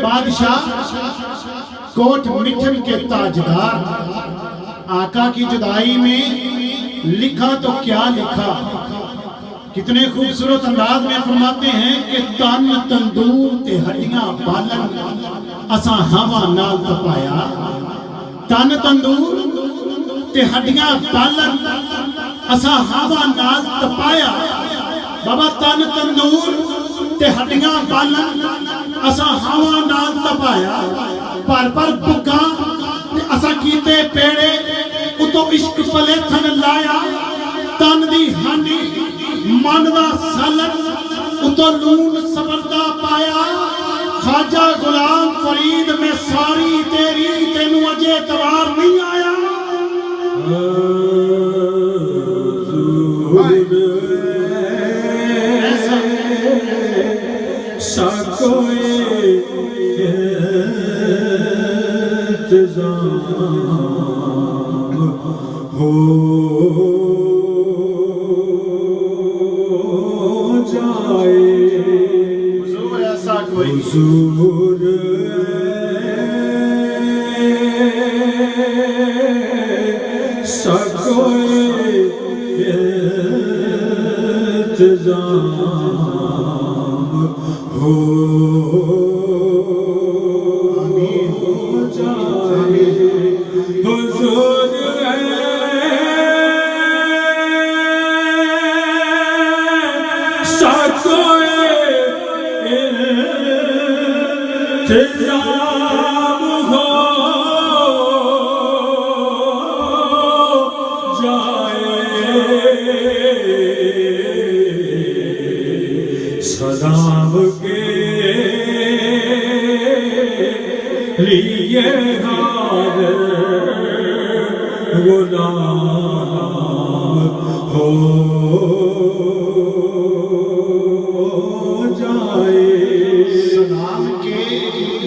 بادشاہ کوٹ مٹھن کے تاجدار، آقا کی جدائی میں لکھا تو کیا لکھا، کتنے خوبصورت انداز میں فرماتے ہیں کہ تن تندور تے ہڈیاں بالن اساں ہوا نال تپایا، تن تندور تے ہڈیاں بالن اساں ہوا نال تپایا، بابا تن تندور تے ہڈیاں بالن اساں ہوا نال تپایا، پر بکا تے اساں کیتے پیڑے اتو عشق پلے تھن لایا، تن دی ہانڈی من دا سالن اتو لون سبردہ پایا، خواجہ غلام فرید میں ساری تیری تینو اجے توار نہیں آیا۔ ہو جائے حضور ایسا کوئی حضور ایسا کوئی انتظام ہو جائے حضور انتظام ہو جائے سلام کے لیے حاضر غلام ہو جائے، سلام کے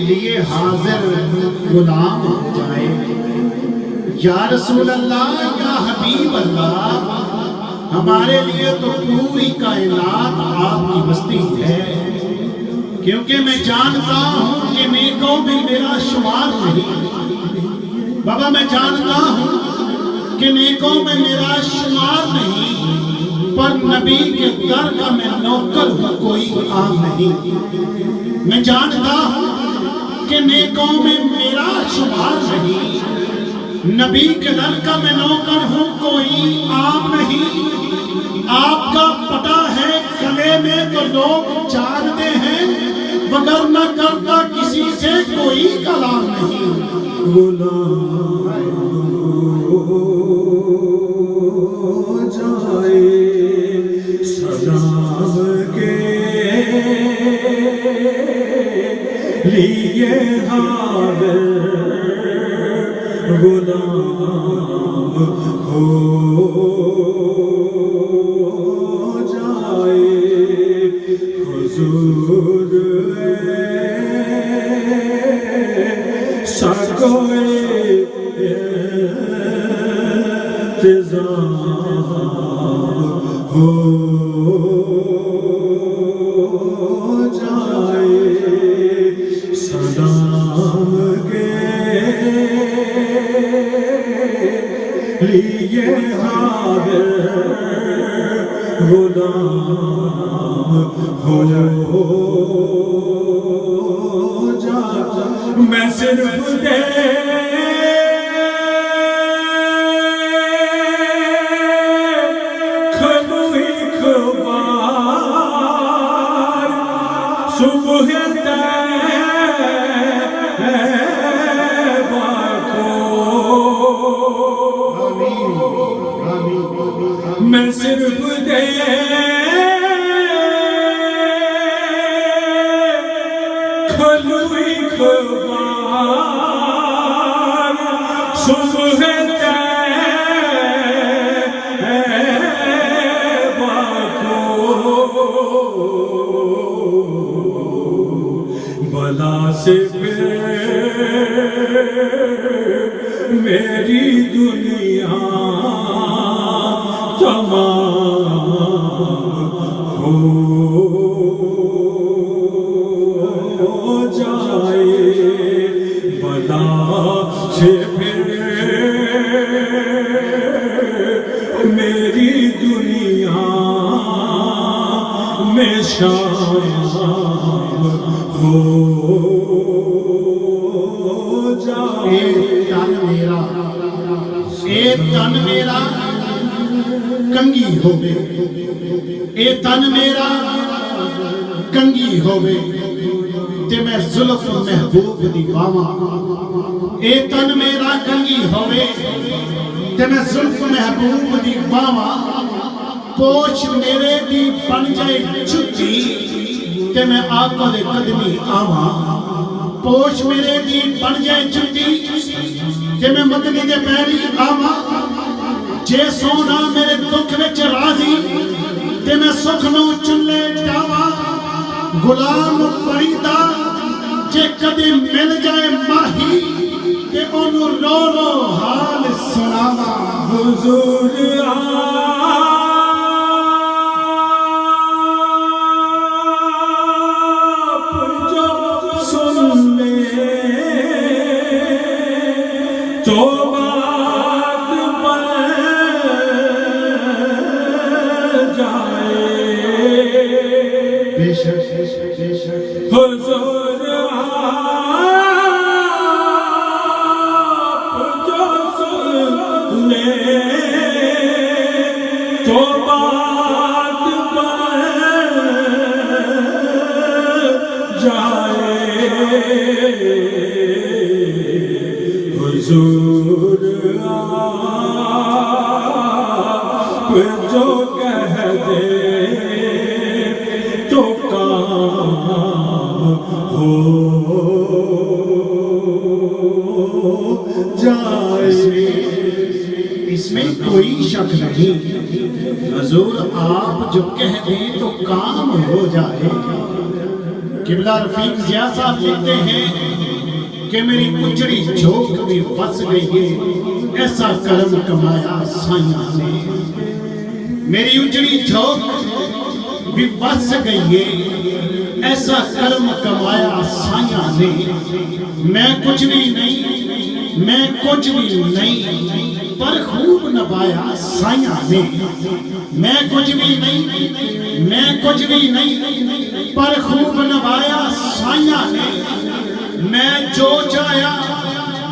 لیے حاضر غلام ہو جائے، یا رسول اللہ یا حبیب اللہ، ہمارے لیے تو پوری کائنات آپ کی بستی ہے، کیونکہ میں جانتا ہوں کہ نیکوں میں میرا شمار نہیں، بابا میں جانتا ہوں کہ نیکوں میں میرا شمار نہیں، پر نبی کے در کا میں نوکر ہوں کوئی عام نہیں، میں جانتا ہوں کہ نیکوں میں میرا شمار نہیں، نبی کے در کا میں نوکر ہوں کوئی عام نہیں، آپ کا پٹا ہے گلے میں تو لوگ جانتے ہیں، مگر نہ کرتا کسی سے کوئی کلام نہیں، غلام ہو جائے سلام کے لیے حاضر غلام ہو جائے حضور ایسا کوئی انتظام ہو جائے سلام کے لیے حاضر غلام ہو جائے، میں صرف صبح طیبہ کو میں صرف کھلوئی کھبار صبح طیبہ کو بلا سے پھر میری دنیا تمام ہو جائے شام ہو جائے. اے تن میرا کنگی ہووے، اے تن میرا کنگی ہووے تے میں زلف محبوب دی باواں. اے تن میرا کنگی ہووے تے میں زلف محبوب دی باواں. پوچھ میرے دی بن جائے جُتی تے میں آقا دے قدمی آواں. پوچھ میرے دی بن جائے جُتی تے میں مدنی دے پیری آواں. جے سونا میرے دکھ وچ راضی تے میں سکھ نو چلے ڈاواں. غلام فریدا جے کدی مل جائے ماہی تے انہوں رو رو حال سناواں. حضور آپ جو سن لے تو بات بن جائے. بے شک حضور آپ جو سن لے تو بات بن جائے. حضور آپ جو کہہ دے تو کام ہو جائے. اس میں کوئی شک نہیں. حضور آپ جو کہہ دیں تو کام ہو جائے. قبلہ رفیق ضیاء صاحب لکھتے ہیں کہ میری اجڑی جھوک بھی بس گئی ہے ایسا کرم کمایا سائیاں نے. میری اجڑی جھوک بھی بس گئی ہے ایسا کرم کمایا سائیاں نے. میں کچھ بھی نہیں پر خوب نبایا سائیاں نے. میں کچھ بھی نہیں پر خوب نبایا سائیاں نے. میں جو چاہیا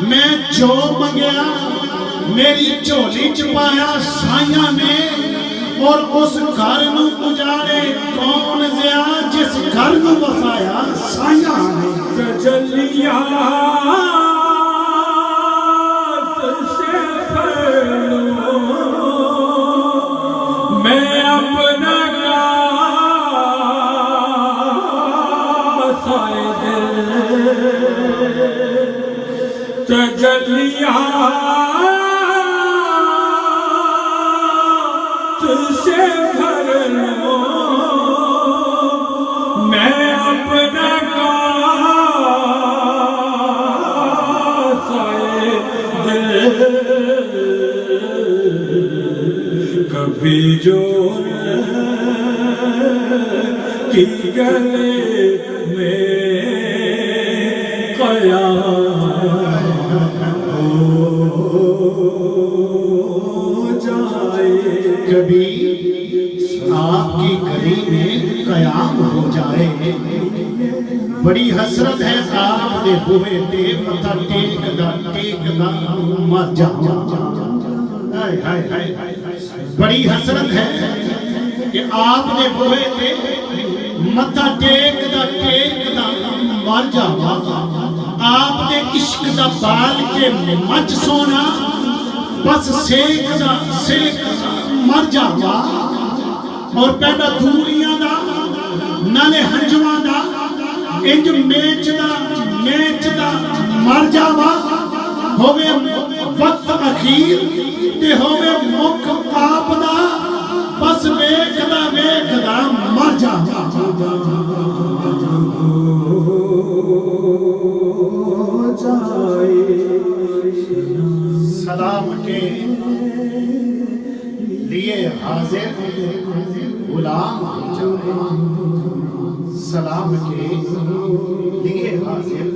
میں جو منگیا میری جھولی چ پایا سائیاں نے. اور اس گھر نو اجاڑے کون زیا جس گھر نو بسایا سائیاں نے. تجلیات سے پھیلو میں اپنا کاسائے دل. تجلیات سے بھر لو میں اپنا کاسائے دل. کبھی جوڑ کی گلے میں قیام ہو جائے. کبھی آپ کی گلی میں قیام ہو جائے. بڑی حسرت ہے آپ دے بوئے تے متھا ٹیکدا مر جاواں. بڑی حسرت ہے کہ آپ دے بوئے تے متھا ٹیکدا مر جاواں. آپ دے عشق دا بال کے مچ سونا بس سیکدا مر جاواں. اور پیدا دوریاں دا نالے ہنجواں دا انج میچدا مر جاواں. ہووے وقت اخیر تے ہووے مک آپ دا بس ویکھدا مر جاواں. سلام کے لیے حاضر غلام ہو جائے. سلام کے